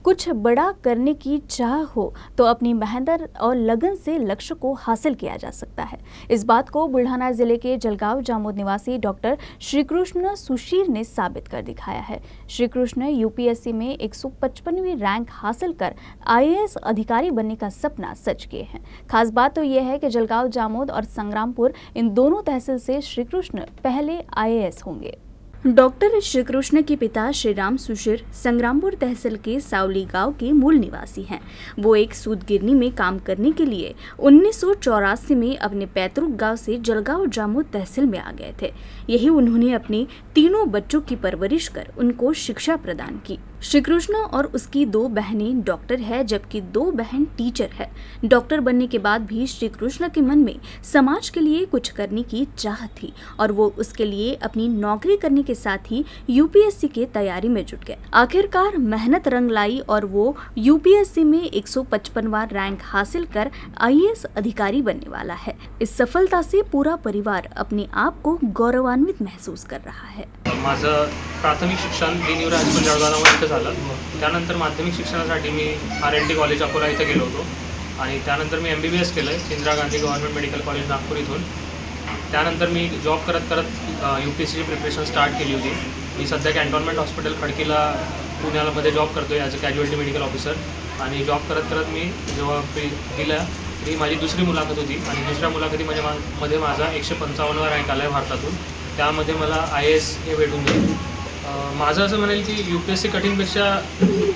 कुछ बड़ा करने की चाह हो तो अपनी मेहनत और लगन से लक्ष्य को हासिल किया जा सकता है। इस बात को बुल्ढाना जिले के जलगांव जामोद निवासी डॉक्टर श्रीकृष्ण सुशीर ने साबित कर दिखाया है। श्रीकृष्ण यूपीएससी में 155वीं रैंक हासिल कर आईएएस अधिकारी बनने का सपना सच किए हैं। खास बात तो यह है कि जलगांव जामोद और संग्रामपुर इन दोनों तहसील से श्रीकृष्ण पहले आईएएस होंगे। डॉक्टर श्रीकृष्ण के पिता श्रीराम सुशीर संग्रामपुर तहसील के सावली गांव के मूल निवासी हैं। वो एक सूत गिरनी में काम करने के लिए 1984 में अपने पैतृक गांव से जलगांव जामोद तहसील में आ गए थे। यही उन्होंने अपने तीनों बच्चों की परवरिश कर उनको शिक्षा प्रदान की। श्रीकृष्ण और उसकी 2 बहनें डॉक्टर है, जबकि 2 बहन टीचर है। डॉक्टर बनने के बाद भी श्रीकृष्ण के मन में समाज के लिए कुछ करने की चाह थी और वो उसके लिए अपनी नौकरी करने के साथ ही यूपीएससी के तैयारी में जुट गए। आखिरकार मेहनत रंग लाई और वो यूपीएससी में 155वां रैंक हासिल कर आईएएस अधिकारी बनने वाला है। इस सफलता से पूरा परिवार अपने आप को गौरवान्वित महसूस कर रहा है। माझं प्राथमिक शिक्षण दिनयुरा हायस्कूल जळगावमध्ये इथं झालं। त्यानंतर माध्यमिक शिक्षणासाठी मी RNT कॉलेज अकोला इथं गेलो होतो आणि त्यानंतर मी MBBS केलं Indira Gandhi government medical college Nagpur इथून। त्यानंतर मी जॉब करत UPSCची प्रिपरेशन स्टार्ट केली होती। मी सध्या कॅन्टोन्मेंट हॉस्पिटल खडकीला पुण्यामध्ये जॉब करतो as a casualty medical officer आणि जॉब करत मी जेव्हा दिला ती माझी दुसरी मुलाखत होती आणि दुसऱ्या मुलाखतीमध्ये माझा 155वा रँक आला आहे भारतातून। त्यामध्ये मला IAS हे भेटून गेलं। माझं असं म्हणेल की UPSC कठीणपेक्षा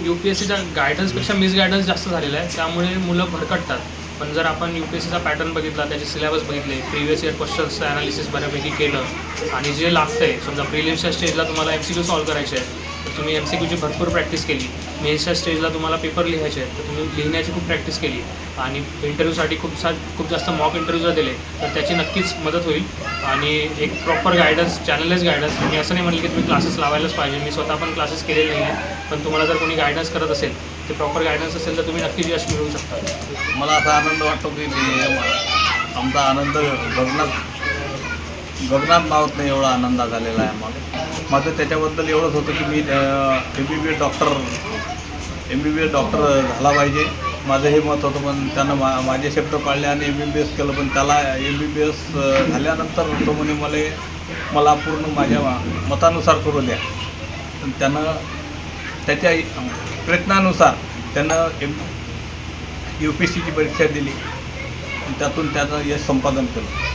UPSCच्या गायडन्सपेक्षा मिसगायडन्स जास्त झालेला आहे, त्यामुळे मुलं भरकटतात। पण जर आपण UPSCचा पॅटर्न बघितला, त्याचे सिलेबस बघितले, प्रिव्हियस इयर क्वेश्चन्सचं ॲनालिसिस बऱ्यापैकी केलं आणि जे लागतंय समजा प्रिलिम्सच्या स्टेजला तुम्हाला MCQ सॉल्व करायचे आहे तर तुम्ही MCQची भरपूर प्रॅक्टिस केली, मेन्सच्या स्टेजला तुम्हाला पेपर लिहायचे आहेत तर तुम्ही लिहिण्याची खूप प्रॅक्टिस केली आणि इंटरव्ह्यूसाठी खूप जास्त मॉक इंटरव्ह्यूज दिले तर त्याची नक्कीच मदत होईल। आणि एक प्रॉपर गायडन्स, चॅनलाइज गायडन्स, मी असं नाही म्हणलं की तुम्ही क्लासेस लावायलाच पाहिजे, मी स्वतः पण क्लासेस केलेले नाही आहे, पण तुम्हाला जर कोणी गायडन्स करत असेल ते प्रॉपर गायडन्स असेल तर तुम्ही नक्कीच यश मिळवू शकता। मला असा आनंद वाटतो की आमचा आनंद गगनात मावत नाही एवढा आनंद झालेला आहे आम्हाला। माझं त्याच्याबद्दल एवढंच होतं की मी MBBS डॉक्टर झाला पाहिजे, माझं हे मत होतं। पण त्यानं माझे शब्द पाळले आणि MBBS केलं, पण त्याला MBBS झाल्यानंतर तो म्हणे मला पूर्ण माझ्या मतानुसार करू द्या। पण त्यानं त्याच्या प्रयत्नानुसार त्यानं UPSCची परीक्षा दिली आणि त्यातून त्याचं यश संपादन केलं।